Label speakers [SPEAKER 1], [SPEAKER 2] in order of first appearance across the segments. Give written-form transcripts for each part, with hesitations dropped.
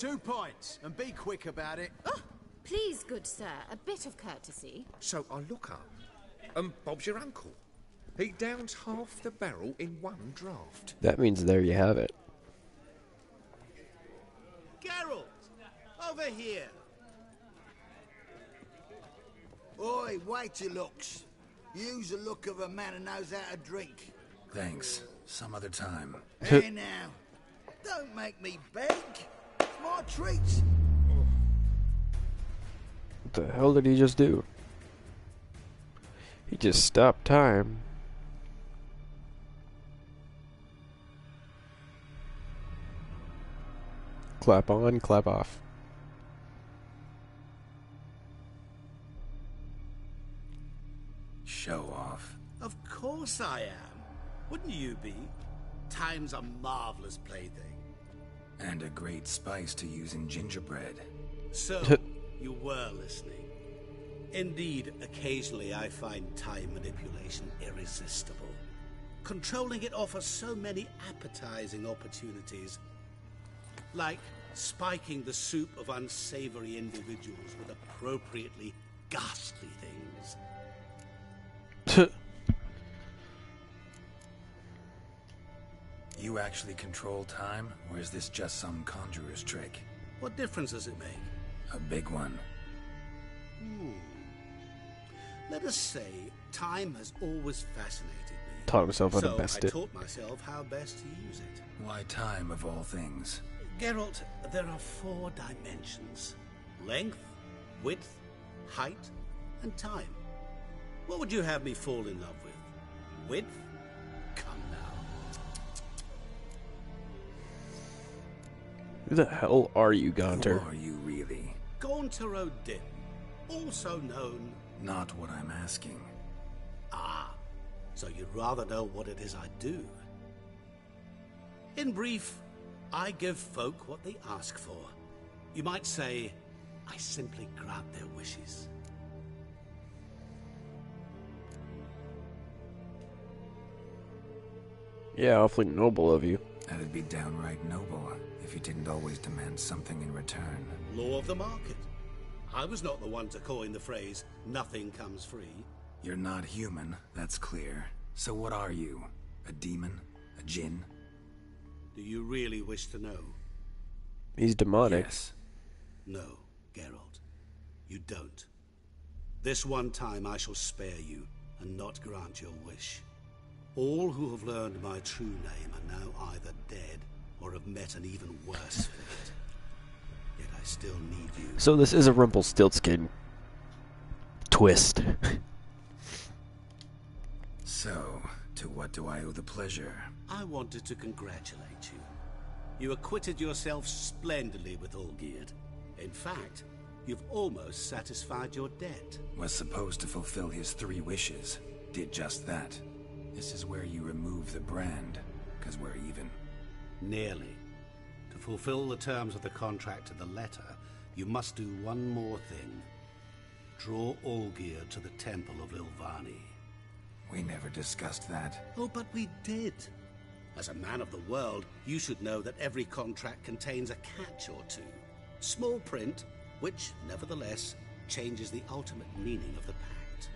[SPEAKER 1] 2 points, and be quick about it.
[SPEAKER 2] Oh, please, good sir, a bit of courtesy.
[SPEAKER 3] So I look up, and Bob's your uncle. He downs half the barrel in one draft.
[SPEAKER 4] That means there you have it.
[SPEAKER 1] Geralt, over here.
[SPEAKER 5] Oi, wait your looks. Use the look of a man who knows how to drink.
[SPEAKER 6] Thanks. Some other time.
[SPEAKER 5] Hey now, don't make me beg. It's my treat.
[SPEAKER 4] What the hell did he just do? He just stopped time. Clap on, clap off.
[SPEAKER 6] Show off.
[SPEAKER 1] Of course I am. Wouldn't you be? Time's a marvelous plaything.
[SPEAKER 6] And a great spice to use in gingerbread.
[SPEAKER 1] So, you were listening. Indeed, occasionally I find time manipulation irresistible. Controlling it offers so many appetizing opportunities. Like spiking the soup of unsavory individuals with appropriately ghastly things.
[SPEAKER 6] You actually control time, or is this just some conjurer's trick?
[SPEAKER 1] What difference does it make?
[SPEAKER 6] A big one.
[SPEAKER 1] Let us say time has always fascinated me.
[SPEAKER 4] Taught himself how to
[SPEAKER 1] So
[SPEAKER 4] best
[SPEAKER 1] I
[SPEAKER 4] it.
[SPEAKER 1] taught myself how best to use it.
[SPEAKER 6] Why time of all things?
[SPEAKER 1] Geralt, there are 4 dimensions. Length, width, height, and time. What would you have me fall in love with? Width? Come now.
[SPEAKER 4] Who the hell are you,
[SPEAKER 6] Who
[SPEAKER 4] Gaunter?
[SPEAKER 6] are you really?
[SPEAKER 1] Gaunter O'Dim, also known...
[SPEAKER 6] Not what I'm asking.
[SPEAKER 1] Ah, so you'd rather know what it is I do. In brief, I give folk what they ask for. You might say, I simply grant their wishes.
[SPEAKER 4] Yeah, awfully noble of you.
[SPEAKER 6] That'd be downright noble if you didn't always demand something in return.
[SPEAKER 1] Law of the market. I was not the one to coin the phrase, nothing comes free.
[SPEAKER 6] You're not human, that's clear. So what are you? A demon? A djinn?
[SPEAKER 1] Do you really wish to know?
[SPEAKER 4] He's demonic.
[SPEAKER 6] Yes.
[SPEAKER 1] No, Geralt. You don't. This one time I shall spare you and not grant your wish. All who have learned my true name are now either dead or have met an even worse fate. Yet I still need you.
[SPEAKER 4] So this is a Rumpelstiltskin twist.
[SPEAKER 6] So, to what do I owe the pleasure?
[SPEAKER 1] I wanted to congratulate you. You acquitted yourself splendidly with Olgierd. In fact, you've almost satisfied your debt.
[SPEAKER 6] Was supposed to fulfill his 3 wishes. Did just that. This is where you remove the brand, because we're even.
[SPEAKER 1] Nearly. To fulfill the terms of the contract to the letter, you must do one more thing. Draw Olgierd to the Temple of Ilvani.
[SPEAKER 6] We never discussed that.
[SPEAKER 1] Oh, but we did. As a man of the world, you should know that every contract contains a catch or two. Small print, which, nevertheless, changes the ultimate meaning of the pact.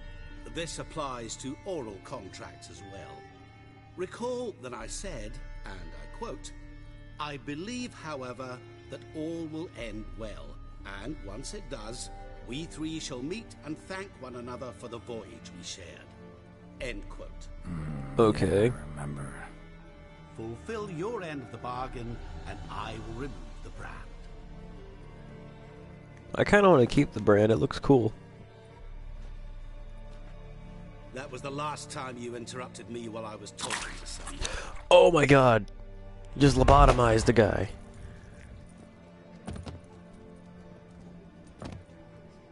[SPEAKER 1] This applies to oral contracts as well. Recall that I said, and I quote, I believe, however, that all will end well, and once it does, we 3 shall meet and thank one another for the voyage we shared. End quote.
[SPEAKER 4] Okay.
[SPEAKER 6] Yeah, I remember.
[SPEAKER 1] Fulfill your end of the bargain, and I will remove the brand.
[SPEAKER 4] I kind of want to keep the brand. It looks cool.
[SPEAKER 1] That was the last time you interrupted me while I was talking to someone.
[SPEAKER 4] Oh my god. You just lobotomized the guy.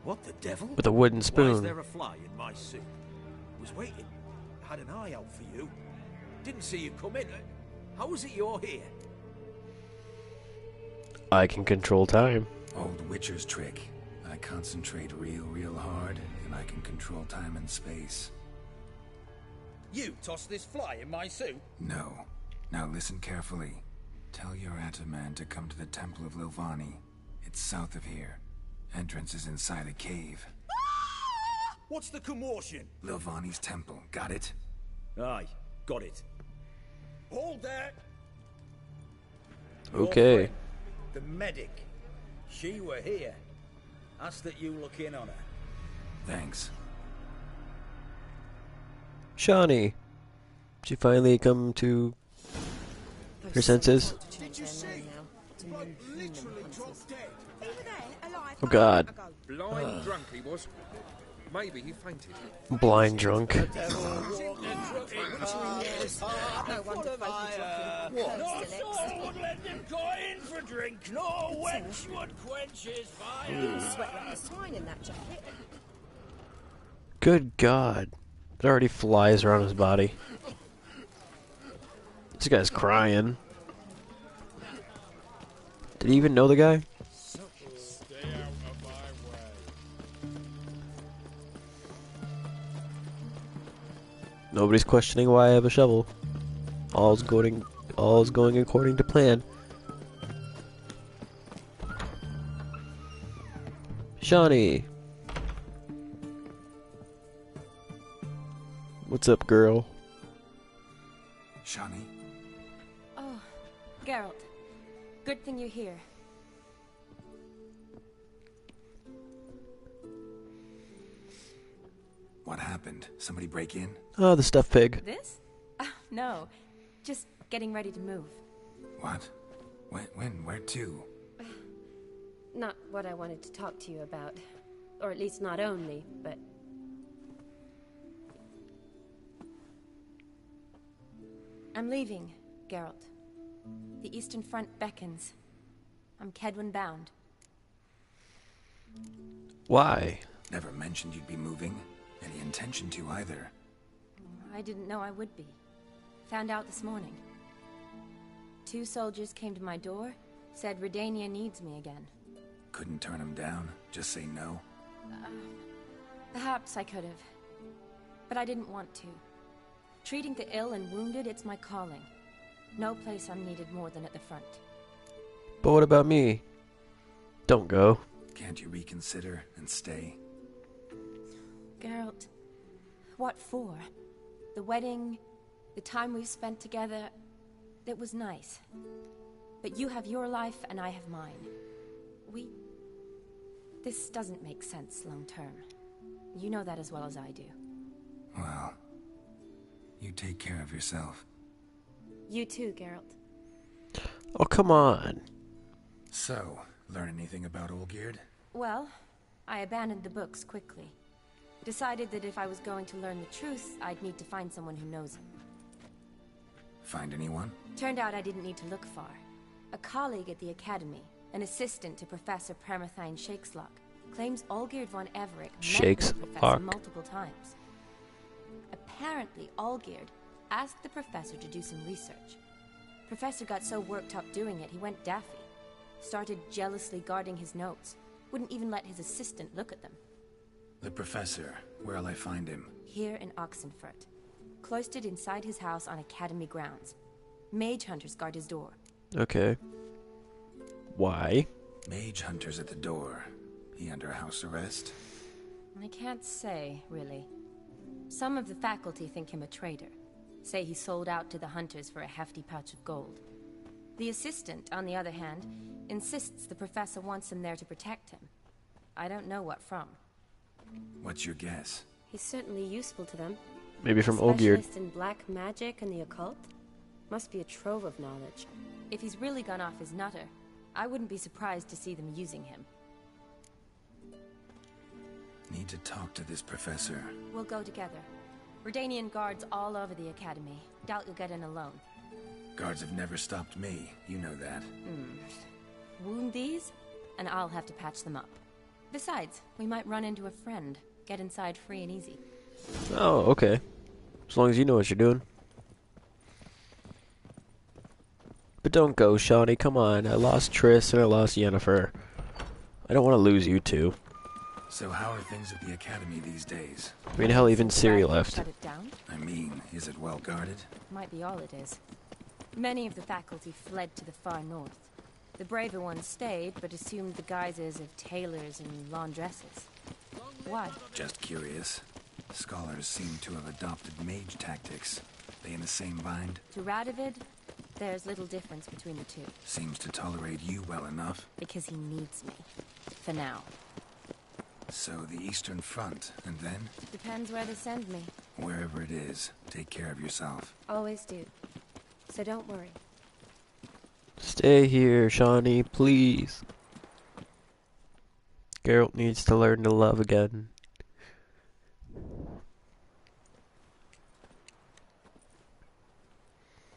[SPEAKER 7] What the devil?
[SPEAKER 4] With a wooden
[SPEAKER 7] Why is
[SPEAKER 4] spoon.
[SPEAKER 7] there a fly in my soup? Was waiting. Had an eye out for you. Didn't see you come in. How is it you're here?
[SPEAKER 4] I can control time.
[SPEAKER 6] Old Witcher's trick. I concentrate real hard, and I can control time and space.
[SPEAKER 7] You tossed this fly in my soup?
[SPEAKER 6] No. Now listen carefully. Tell your Ataman to come to the Temple of Lovani. It's south of here. Entrance is inside a cave.
[SPEAKER 7] What's the commotion?
[SPEAKER 6] Lovani's temple, got it?
[SPEAKER 7] Aye, got it. Hold there!
[SPEAKER 4] Okay.
[SPEAKER 7] Your friend, the medic. She were here. Ask that you look in on her.
[SPEAKER 6] Thanks.
[SPEAKER 4] Shawnee. She finally come to her senses.
[SPEAKER 5] Did you see? Like, literally dropped dead.
[SPEAKER 4] Oh God.
[SPEAKER 3] Blind drunk he was. Maybe he fainted.
[SPEAKER 4] Blind drunk.
[SPEAKER 2] No wonder
[SPEAKER 7] No soul would let them go in for drink. No wench would quench his fire.
[SPEAKER 2] Sweat like a swine in that jacket.
[SPEAKER 4] Good God. It already flies around his body. This guy's crying. Did he even know the guy? Nobody's questioning why I have a shovel. All's going according to plan. Shawnee. What's up, girl?
[SPEAKER 6] Shawnee?
[SPEAKER 8] Oh, Geralt. Good thing you're here.
[SPEAKER 6] What happened? Somebody break in?
[SPEAKER 4] Oh, the stuffed pig.
[SPEAKER 8] This? No. Just getting ready to move.
[SPEAKER 6] What? When? Where to?
[SPEAKER 2] Not what I wanted to talk to you about. Or at least not only, but...
[SPEAKER 8] I'm leaving, Geralt. The Eastern Front beckons. I'm Kedwin bound.
[SPEAKER 4] Why?
[SPEAKER 6] Never mentioned you'd be moving. Any intention to either.
[SPEAKER 8] I didn't know I would be. Found out this morning. 2 soldiers came to my door, said Redania needs me again.
[SPEAKER 6] Couldn't turn him down? Just say no?
[SPEAKER 8] Perhaps I could have. But I didn't want to. Treating the ill and wounded, it's my calling. No place I'm needed more than at the front.
[SPEAKER 4] But what about me? Don't go.
[SPEAKER 6] Can't you reconsider and stay?
[SPEAKER 8] Geralt, what for? The wedding, the time we've spent together, it was nice. But you have your life and I have mine. This doesn't make sense long term. You know that as well as I do.
[SPEAKER 6] Well, you take care of yourself.
[SPEAKER 2] You too, Geralt.
[SPEAKER 4] Oh, come on.
[SPEAKER 6] So, learn anything about Olgierd?
[SPEAKER 8] Well, I abandoned the books quickly. Decided that if I was going to learn the truth, I'd need to find someone who knows him.
[SPEAKER 6] Find anyone?
[SPEAKER 8] Turned out I didn't need to look far. A colleague at the Academy, an assistant to Professor Permathine Shakeslock, claims Olgierd von Everett met with the professor multiple times. Apparently, Olgierd asked the professor to do some research. Professor got so worked up doing it, he went daffy. Started jealously guarding his notes. Wouldn't even let his assistant look at them.
[SPEAKER 6] The professor. Where'll I find him?
[SPEAKER 8] Here in Oxenfurt. Cloistered inside his house on Academy grounds. Mage hunters guard his door.
[SPEAKER 4] Okay. Why?
[SPEAKER 6] Mage hunters at the door. He under house arrest?
[SPEAKER 8] I can't say, really. Some of the faculty think him a traitor. Say he sold out to the hunters for a hefty pouch of gold. The assistant, on the other hand, insists the professor wants him there to protect him. I don't know what from.
[SPEAKER 6] What's your guess?
[SPEAKER 2] He's certainly useful to them.
[SPEAKER 4] Maybe from Olgierd.
[SPEAKER 2] Specialist in black magic and the occult? Must be a trove of knowledge.
[SPEAKER 8] If he's really gone off his nutter, I wouldn't be surprised to see them using him.
[SPEAKER 6] Need to talk to this professor.
[SPEAKER 8] We'll go together. Redanian guards all over the Academy. Doubt you'll get in alone.
[SPEAKER 6] Guards have never stopped me. You know that.
[SPEAKER 8] Wound these, and I'll have to patch them up. Besides, we might run into a friend. Get inside free and easy.
[SPEAKER 4] Oh, okay. As long as you know what you're doing. But don't go, Shawnee. Come on. I lost Triss and I lost Yennefer. I don't want to lose you two.
[SPEAKER 6] So how are things at the Academy these days?
[SPEAKER 4] I mean, hell, even Ciri left.
[SPEAKER 8] Shut it down?
[SPEAKER 6] I mean, is it well guarded?
[SPEAKER 8] Might be all it is. Many of the faculty fled to the far north. The braver ones stayed, but assumed the guises of tailors and laundresses. Why?
[SPEAKER 6] Just curious. Scholars seem to have adopted mage tactics. They in the same bind?
[SPEAKER 8] To Radovid, there's little difference between the two.
[SPEAKER 6] Seems to tolerate you well enough.
[SPEAKER 8] Because he needs me. For now.
[SPEAKER 6] So the Eastern Front, and then?
[SPEAKER 8] Depends where they send me.
[SPEAKER 6] Wherever it is, take care of yourself.
[SPEAKER 2] Always do. So don't worry.
[SPEAKER 4] Stay here, Shawnee, please. Geralt needs to learn to love again.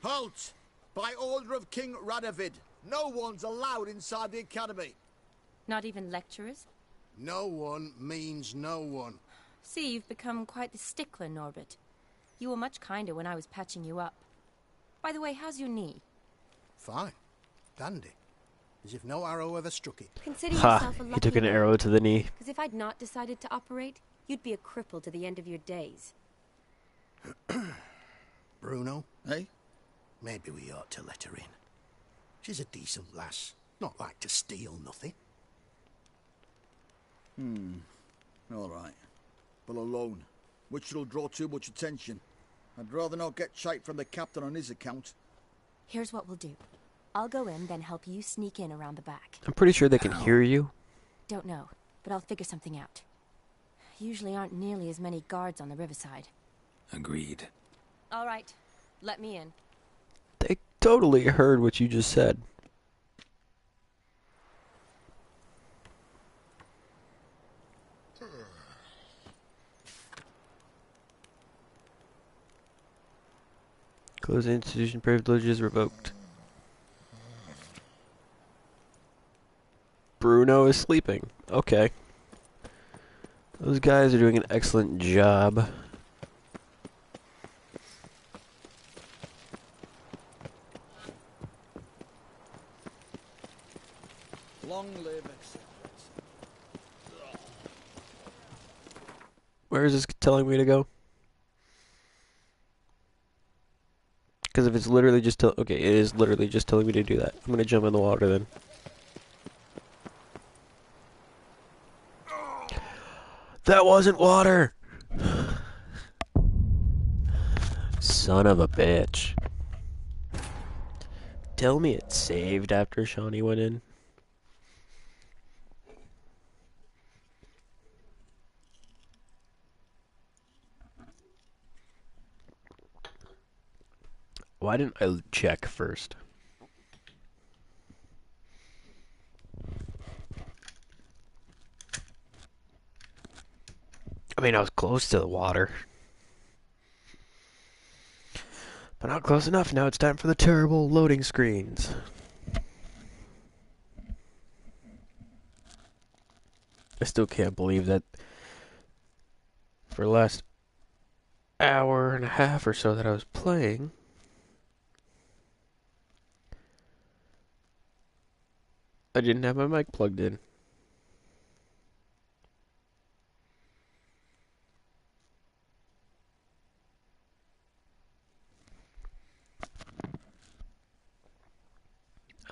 [SPEAKER 5] Halt! By order of King Radovid, no one's allowed inside the academy.
[SPEAKER 8] Not even lecturers?
[SPEAKER 5] No one means no one.
[SPEAKER 8] See, you've become quite the stickler, Norbert. You were much kinder when I was patching you up. By the way, how's your knee?
[SPEAKER 5] Fine. Dandy. As if no arrow ever struck it.
[SPEAKER 2] Consider
[SPEAKER 4] Ha!
[SPEAKER 2] yourself a lucky
[SPEAKER 4] He took an
[SPEAKER 2] man,
[SPEAKER 4] arrow to the knee.
[SPEAKER 2] because if I'd not decided to operate, you'd be a cripple to the end of your days.
[SPEAKER 5] Bruno, eh? Maybe we ought to let her in. She's a decent lass. Not like to steal nothing.
[SPEAKER 9] All right. But alone, which will draw too much attention. I'd rather not get shite from the captain on his account.
[SPEAKER 8] Here's what we'll do. I'll go in, then help you sneak in around the back.
[SPEAKER 4] I'm pretty sure they can hear you.
[SPEAKER 8] Don't know, but I'll figure something out. Usually aren't nearly as many guards on the riverside.
[SPEAKER 6] Agreed.
[SPEAKER 8] All right, let me in.
[SPEAKER 4] They totally heard what you just said. Close institution privileges revoked. Bruno is sleeping. Okay. Those guys are doing an excellent job.
[SPEAKER 9] Long live Excellence.
[SPEAKER 4] Where is this telling me to go? Because if it's literally just okay, it is literally just telling me to do that. I'm gonna jump in the water then. That wasn't water! Son of a bitch. Tell me it saved after Shawnee went in. Why didn't I check first? I mean, I was close to the water. But not close enough. Now it's time for the terrible loading screens. I still can't believe that for the last hour and a half or so that I was playing, I didn't have my mic plugged in.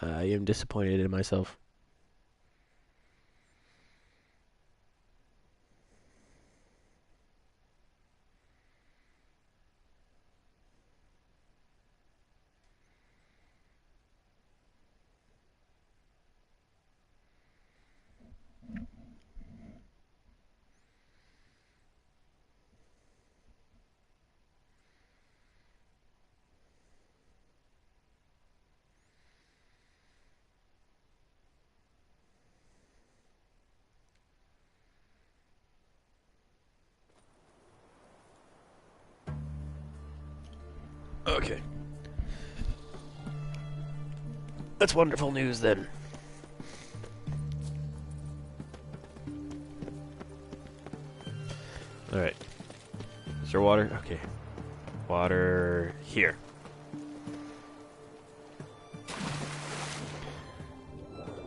[SPEAKER 4] I am disappointed in myself. Okay. That's wonderful news then. Alright. Is there water? Okay. Water here.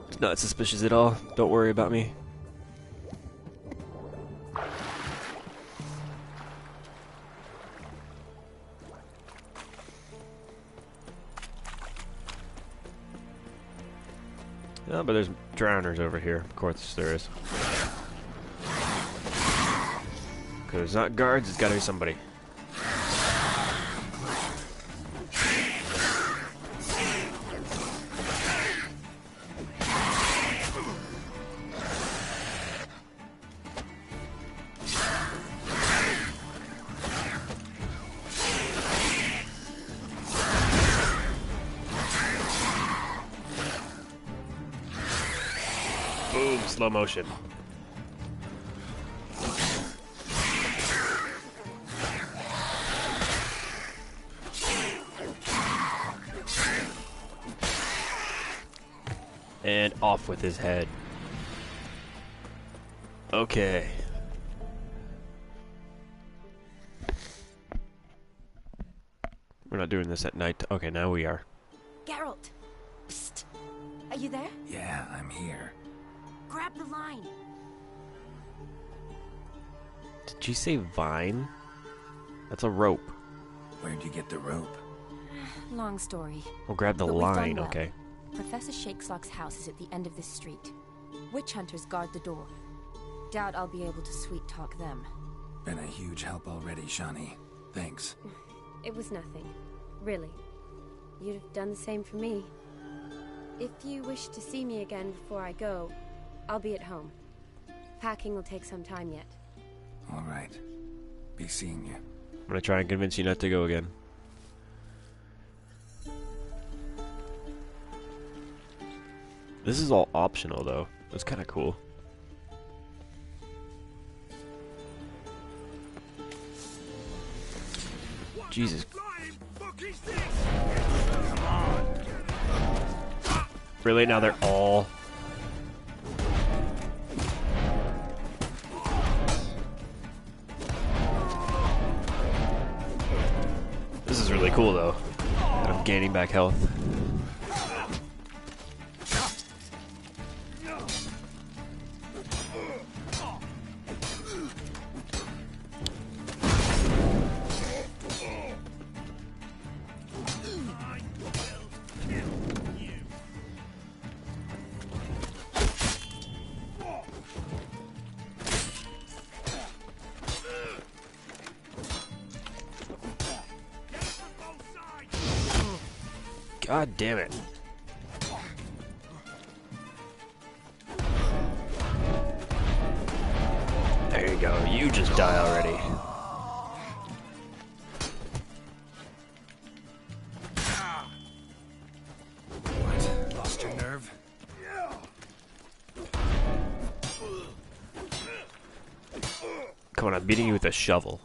[SPEAKER 4] It's not suspicious at all. Don't worry about me. Oh, but there's drowners over here. Of course there is. Because it's not guards, it's gotta be somebody. Boom, slow motion. And off with his head. Okay. We're not doing this at night. Okay, now we are.
[SPEAKER 8] Geralt! Psst! Are you there?
[SPEAKER 6] Yeah, I'm here.
[SPEAKER 8] Grab the line!
[SPEAKER 4] Did you say vine? That's a rope.
[SPEAKER 6] Where'd you get the rope?
[SPEAKER 8] Long story.
[SPEAKER 4] We'll grab the
[SPEAKER 8] But we've done
[SPEAKER 4] line,
[SPEAKER 8] well.
[SPEAKER 4] okay.
[SPEAKER 8] Professor Shakeslock's house is at the end of this street. Witch hunters guard the door. Doubt I'll be able to sweet-talk them.
[SPEAKER 6] Been a huge help already, Shani. Thanks.
[SPEAKER 2] It was nothing. Really. You'd have done the same for me. If you wish to see me again before I go, I'll be at home. Packing will take some time yet.
[SPEAKER 6] All right. Be seeing you.
[SPEAKER 4] I'm gonna try and convince you not to go again. This is all optional, though. That's kind of cool. Jesus. Really? Now they're all... This is really cool, though. And I'm gaining back health. God damn it. There you go. You just die already.
[SPEAKER 6] What? Lost your nerve?
[SPEAKER 4] Come on, I'm beating you with a shovel.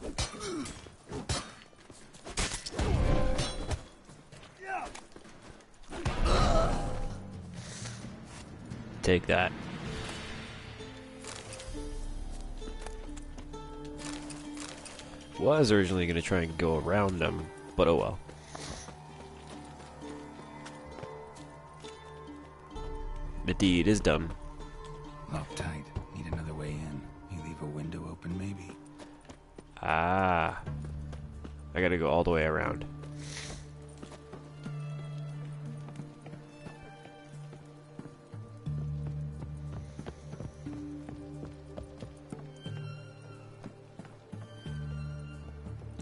[SPEAKER 4] Take that. Was originally going to try and go around them, but oh well. The deed is done.
[SPEAKER 6] Locked tight. Need another way in. You leave a window open, maybe?
[SPEAKER 4] Ah. I gotta go all the way around.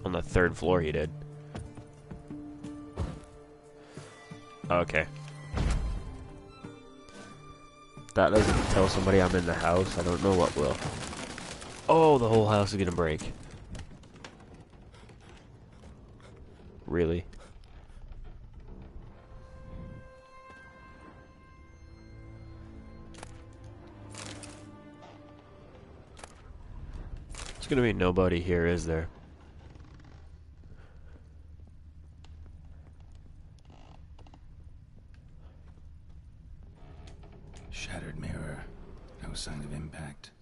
[SPEAKER 4] On the third floor he did. Okay. That doesn't tell somebody I'm in the house. I don't know what will. Oh, the whole house is gonna break. Really? There's gonna be nobody here, is there?
[SPEAKER 6] Shattered mirror. No sign of impact.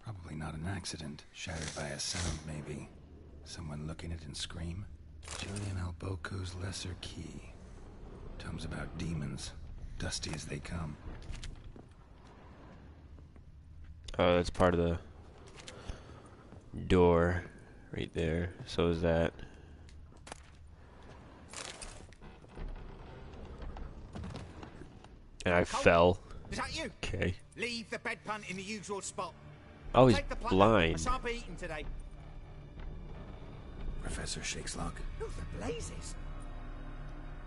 [SPEAKER 6] Probably not an accident. Shattered by a sound, maybe. Someone looking at it and scream. Julian Alboco's Lesser Key. Tomes about demons. Dusty as they come.
[SPEAKER 4] Oh, that's part of the door right there. So is that. And I fell.
[SPEAKER 10] Is that you?
[SPEAKER 4] Okay.
[SPEAKER 10] Leave the bedpan in the usual spot.
[SPEAKER 4] Oh, he's
[SPEAKER 10] Take the platter.
[SPEAKER 4] blind.
[SPEAKER 10] I shan't be eating today.
[SPEAKER 6] Professor Shakeslock.
[SPEAKER 10] Who the blazes?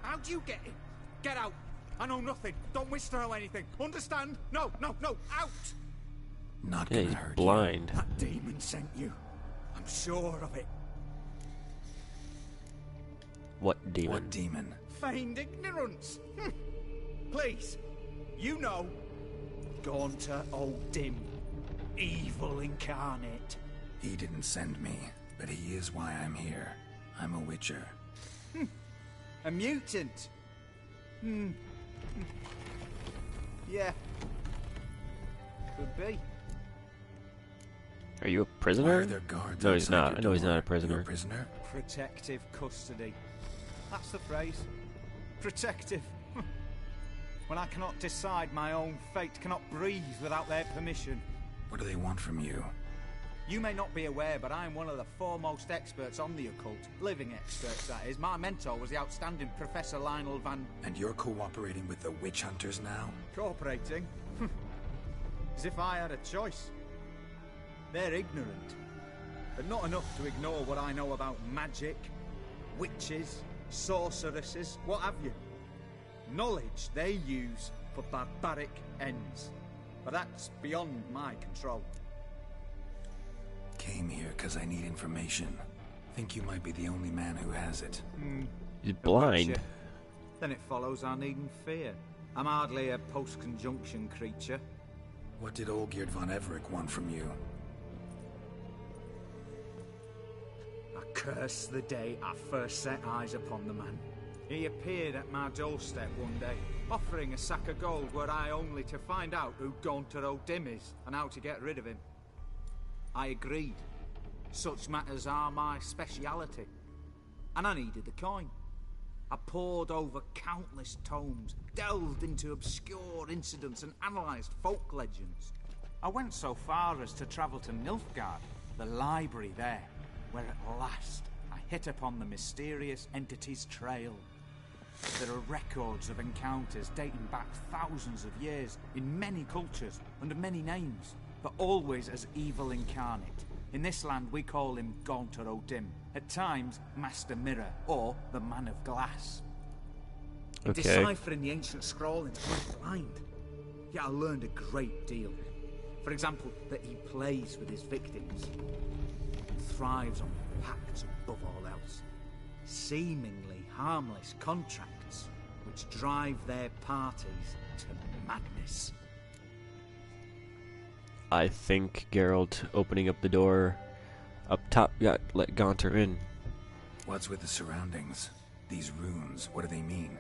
[SPEAKER 10] How'd you get in? Get out. I know nothing. Don't wish to know anything. Understand? No, no, no. Out.
[SPEAKER 6] Not
[SPEAKER 4] Yeah,
[SPEAKER 6] gonna
[SPEAKER 4] he's
[SPEAKER 6] hurt
[SPEAKER 4] blind.
[SPEAKER 10] That demon sent you. I'm sure of it.
[SPEAKER 4] What demon?
[SPEAKER 6] What demon?
[SPEAKER 10] Feigned ignorance. Please. You know. Gaunter O'Dim. Evil incarnate.
[SPEAKER 6] He didn't send me, but he is why I'm here. I'm a witcher.
[SPEAKER 10] A mutant. Yeah. Could be.
[SPEAKER 4] Are you a
[SPEAKER 6] Why
[SPEAKER 4] prisoner?
[SPEAKER 6] are there guards
[SPEAKER 4] No, he's
[SPEAKER 6] outside
[SPEAKER 4] not.
[SPEAKER 6] your
[SPEAKER 4] I know he's
[SPEAKER 6] door?
[SPEAKER 4] not a prisoner.
[SPEAKER 6] You're a prisoner?
[SPEAKER 10] Protective custody. That's the phrase. Protective. When I cannot decide my own fate, cannot breathe without their permission.
[SPEAKER 6] What do they want from you?
[SPEAKER 10] You may not be aware, but I'm one of the foremost experts on the occult. Living experts, that is. My mentor was the outstanding Professor Lionel Van...
[SPEAKER 6] And you're cooperating with the witch hunters now?
[SPEAKER 10] Cooperating? As if I had a choice. They're ignorant. But not enough to ignore what I know about magic, witches, sorceresses, what have you. Knowledge they use for barbaric ends. But that's beyond my control.
[SPEAKER 6] Came here because I need information. Think you might be the only man who has it.
[SPEAKER 4] He's blind.
[SPEAKER 10] Then it follows I needn't fear. I'm hardly a post-conjunction creature.
[SPEAKER 6] What did Olgierd von Everec want from you?
[SPEAKER 10] I curse the day I first set eyes upon the man. He appeared at my doorstep one day, offering a sack of gold were I only to find out who Gaunter O'Dim is and how to get rid of him. I agreed. Such matters are my speciality. And I needed the coin. I pored over countless tomes, delved into obscure incidents and analysed folk legends. I went so far as to travel to Nilfgaard, the library there, where at last I hit upon the mysterious entity's trail. There are records of encounters dating back thousands of years in many cultures under many names, but always as evil incarnate. In this land we call him Gaunter O'Dim, at times Master Mirror or the Man of Glass. In deciphering the ancient scrollings, I was blind, yet I learned a great deal. For example, that he plays with his victims and thrives on pacts above all else. Seemingly harmless contracts which drive their parties to madness.
[SPEAKER 4] I think Geralt opening up the door up top let Gaunter in.
[SPEAKER 6] What's with the surroundings? These runes, what do they mean?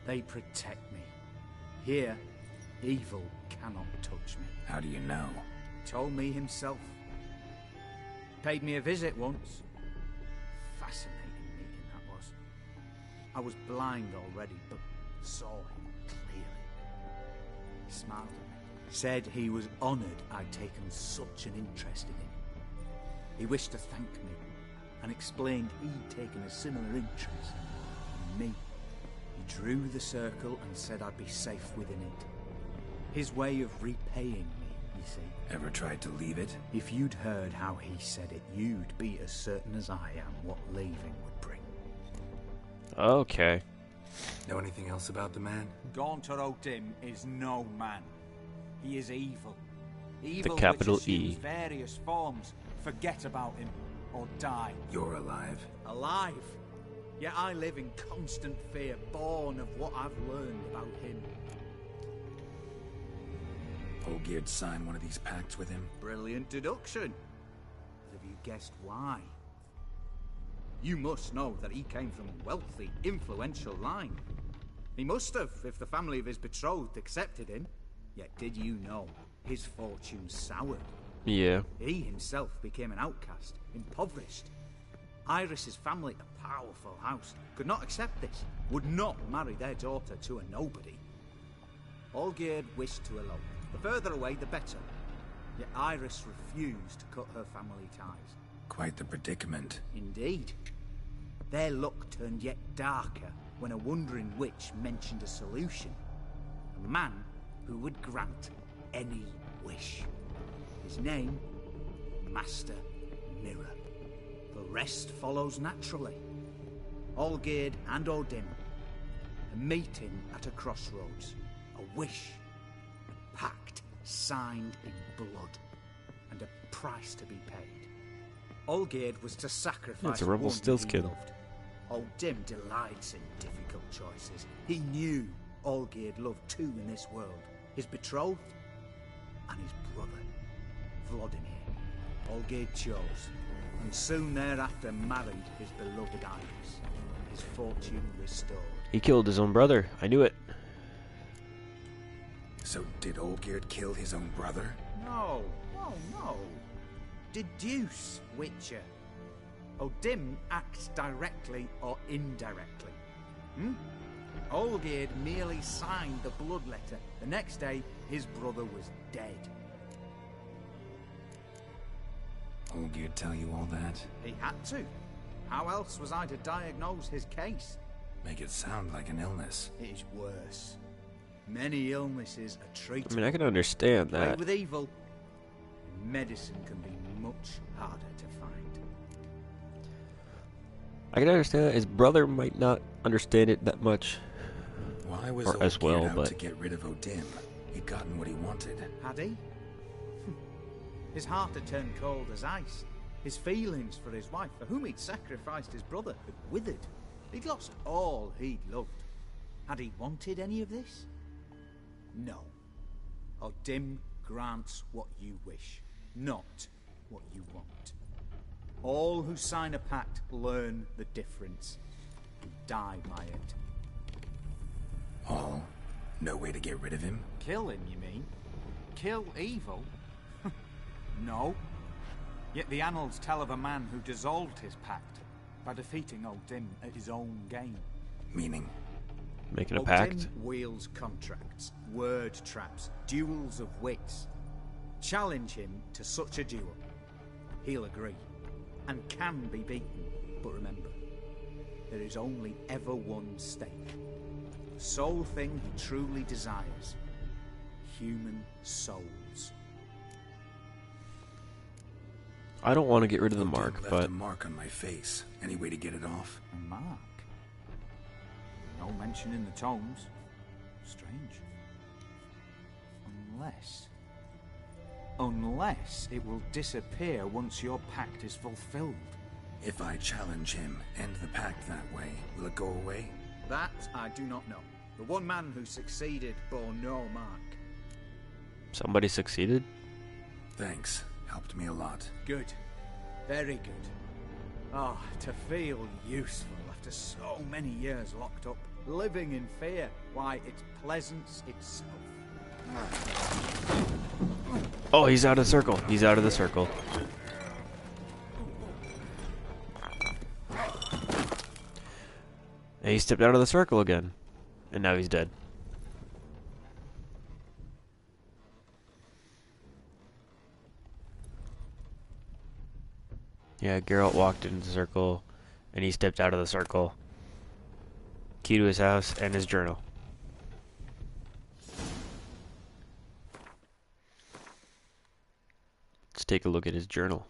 [SPEAKER 10] They protect me. Here, evil cannot touch me.
[SPEAKER 6] How do you know?
[SPEAKER 10] Told me himself. Paid me a visit once. Fascinating meeting that was. I was blind already, but saw him clearly. He smiled at me. Said he was honoured I'd taken such an interest in him. He wished to thank me, and explained he'd taken a similar interest in me. He drew the circle and said I'd be safe within it. His way of repaying me, you see.
[SPEAKER 6] Ever tried to leave it?
[SPEAKER 10] If you'd heard how he said it, you'd be as certain as I am what leaving would bring.
[SPEAKER 4] Okay.
[SPEAKER 6] Know anything else about the man?
[SPEAKER 10] Gaunter O'Dim is no man. He is evil. Evil
[SPEAKER 4] the capital
[SPEAKER 10] which assumes
[SPEAKER 4] E.
[SPEAKER 10] various forms. Forget about him, or die.
[SPEAKER 6] You're alive.
[SPEAKER 10] Alive. Yet I live in constant fear, born of what I've learned about him.
[SPEAKER 6] Olgierd signed one of these pacts with him?
[SPEAKER 10] Brilliant deduction. But have you guessed why? You must know that he came from a wealthy, influential line. He must have, if the family of his betrothed accepted him. Yet did you know his fortune soured?
[SPEAKER 4] Yeah.
[SPEAKER 10] He himself became an outcast, impoverished. Iris's family, a powerful house, could not accept this, would not marry their daughter to a nobody. Olgierd wished to elope. The further away, the better. Yet Iris refused to cut her family ties.
[SPEAKER 6] Quite the predicament.
[SPEAKER 10] Indeed. Their luck turned yet darker when a wandering witch mentioned a solution. A man who would grant any wish. His name, Master Mirror. The rest follows naturally. Olgierd and Odin, a meeting at a crossroads, a wish, a pact signed in blood, and a price to be paid. Olgierd was to sacrifice
[SPEAKER 4] It's a rebel
[SPEAKER 10] one
[SPEAKER 4] stills
[SPEAKER 10] he
[SPEAKER 4] kid.
[SPEAKER 10] loved. Odin delights in difficult choices. He knew Olgierd loved two in this world, his betrothed and his brother, Vladimir. Olgierd chose, and soon thereafter married his beloved Iris, his fortune restored.
[SPEAKER 4] He killed his own brother. I knew it.
[SPEAKER 6] So did Olgierd kill his own brother?
[SPEAKER 10] No, no. Deduce, Witcher. Odin acts directly or indirectly. Olgierd merely signed the blood letter. The next day, his brother was dead.
[SPEAKER 6] Olgierd tell you all that?
[SPEAKER 10] He had to. How else was I to diagnose his case?
[SPEAKER 6] Make it sound like an illness.
[SPEAKER 10] It is worse. Many illnesses are treated.
[SPEAKER 4] I mean, I can understand that.
[SPEAKER 10] With evil, medicine can be much harder to find.
[SPEAKER 4] I can understand that his brother might not understand it that much.
[SPEAKER 6] Why was
[SPEAKER 4] Or
[SPEAKER 6] Olgierd
[SPEAKER 4] as well,
[SPEAKER 6] out
[SPEAKER 4] but
[SPEAKER 6] to get rid of Odin? He'd gotten what he wanted.
[SPEAKER 10] Had he? His heart had turned cold as ice. His feelings for his wife, for whom he'd sacrificed his brother, had withered. He'd lost all he'd loved. Had he wanted any of this? No. Odin grants what you wish, not what you want. All who sign a pact learn the difference and die by it.
[SPEAKER 6] All? No way to get rid of him?
[SPEAKER 10] Kill him, you mean? Kill evil? No. Yet the annals tell of a man who dissolved his pact by defeating Odin at his own game.
[SPEAKER 6] Meaning?
[SPEAKER 4] Making a
[SPEAKER 10] Odin
[SPEAKER 4] pact?
[SPEAKER 10] wields contracts, word traps, duels of wits. Challenge him to such a duel. He'll agree, and can be beaten. But remember, there is only ever one stake. The sole thing he truly desires. Human souls.
[SPEAKER 4] I don't want to get rid of the
[SPEAKER 6] Odin
[SPEAKER 4] mark,
[SPEAKER 6] left
[SPEAKER 4] but
[SPEAKER 6] a mark on my face. Any way to get it off?
[SPEAKER 10] A mark? No mention in the tomes. Strange. Unless it will disappear once your pact is fulfilled.
[SPEAKER 6] If I challenge him, end the pact that way, will it go away?
[SPEAKER 10] That I do not know. The one man who succeeded bore no mark.
[SPEAKER 4] somebody succeeded.
[SPEAKER 6] Thanks. Helped me a lot.
[SPEAKER 10] Good. Very good. Ah, to feel useful after so many years locked up, living in fear. Why, it's pleasance itself.
[SPEAKER 4] Oh, he's out of the circle. He's out of the circle. And he stepped out of the circle again. And now he's dead. Yeah, Geralt walked into the circle, and he stepped out of the circle. Key to his house and his journal. Let's take a look at his journal.